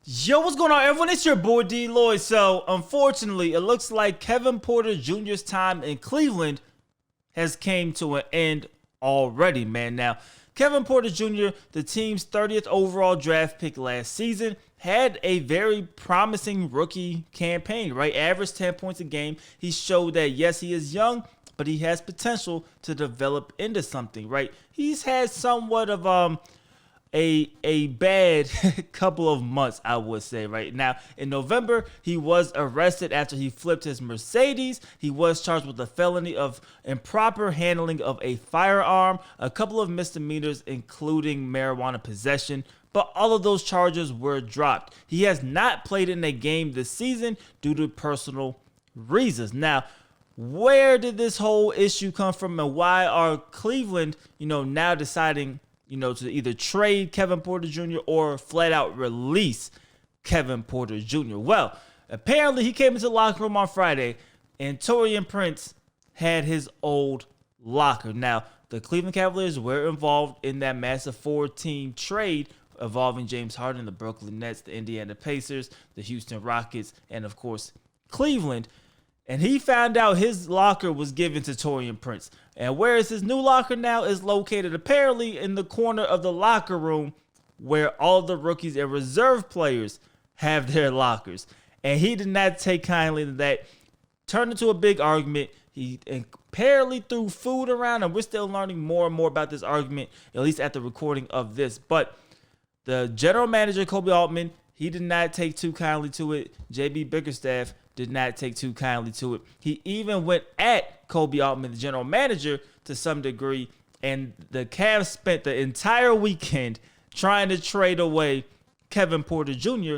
Yo, what's going on, everyone? It's your boy DLloyd. So, unfortunately, it looks like Kevin Porter Jr.'s time in Cleveland has came to an end already, man. Now, Kevin Porter Jr., the team's 30th overall draft pick last season, had a very promising rookie campaign, right? Averaged 10 points a game. He showed that, yes, he is young, but he has potential to develop into something, right? He's had somewhat of a bad couple of months, I would say. Right now, in November, he was arrested after he flipped his Mercedes. He was charged with a felony of improper handling of a firearm, a couple of misdemeanors, including marijuana possession. But all of those charges were dropped. He has not played in a game this season due to personal reasons. Now, where did this whole issue come from, and why are Cleveland, now deciding to either trade Kevin Porter Jr. or flat out release Kevin Porter Jr.? Well, apparently he came into the locker room on Friday and Taurean Prince had his old locker. Now, the Cleveland Cavaliers were involved in that massive four-team trade involving James Harden, the Brooklyn Nets, the Indiana Pacers, the Houston Rockets, and of course, Cleveland. And he found out his locker was given to Taurean Prince. And whereas his new locker now is located apparently in the corner of the locker room where all the rookies and reserve players have their lockers. And he did not take kindly to that. Turned into a big argument. He apparently threw food around, and we're still learning more and more about this argument, at least at the recording of this. But the general manager, Kobe Altman, he did not take too kindly to it. JB Bickerstaff did not take too kindly to it. He even went at Kobe Altman, the general manager, to some degree. And the Cavs spent the entire weekend trying to trade away Kevin Porter Jr.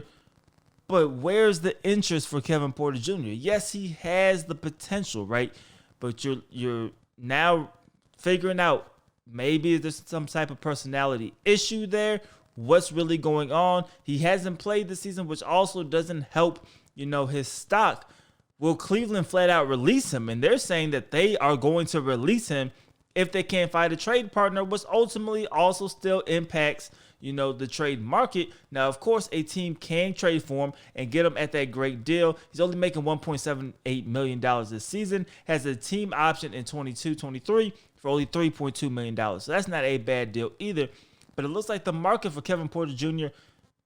But where's the interest for Kevin Porter Jr.? Yes, he has the potential, right? But you're now figuring out maybe there's some type of personality issue there. What's really going on? He hasn't played this season, which also doesn't help, his stock. Will Cleveland flat out release him? And they're saying that they are going to release him if they can't find a trade partner, which ultimately also still impacts, the trade market. Now, of course, a team can trade for him and get him at that great deal. He's only making $1.78 million this season, has a team option in 22-23 for only $3.2 million. So that's not a bad deal either. But it looks like the market for Kevin Porter Jr.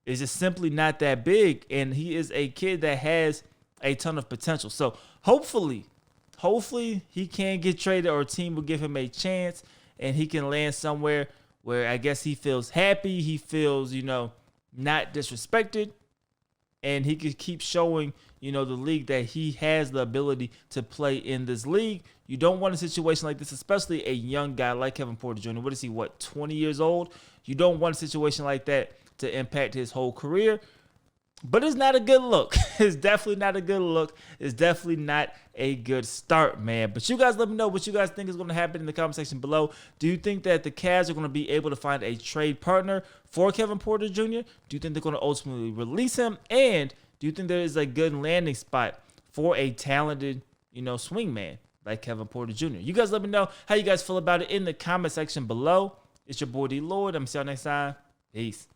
is just simply not that big, and he is a kid that has a ton of potential. So hopefully he can get traded, or a team will give him a chance, and he can land somewhere where I guess he feels happy, he feels, not disrespected, and he can keep showing, the league that he has the ability to play in this league. You don't want a situation like this, especially a young guy like Kevin Porter Jr. What is he, 20 years old? You don't want a situation like that to impact his whole career. But it's not a good look. It's definitely not a good look. It's definitely not a good start, man. But you guys let me know what you guys think is going to happen in the comment section below. Do you think that the Cavs are going to be able to find a trade partner for Kevin Porter Jr.? Do you think they're going to ultimately release him? And do you think there is a good landing spot for a talented, swingman like Kevin Porter Jr.? You guys let me know how you guys feel about it in the comment section below. It's your boy DLloyd. I'm see y'all next time. Peace.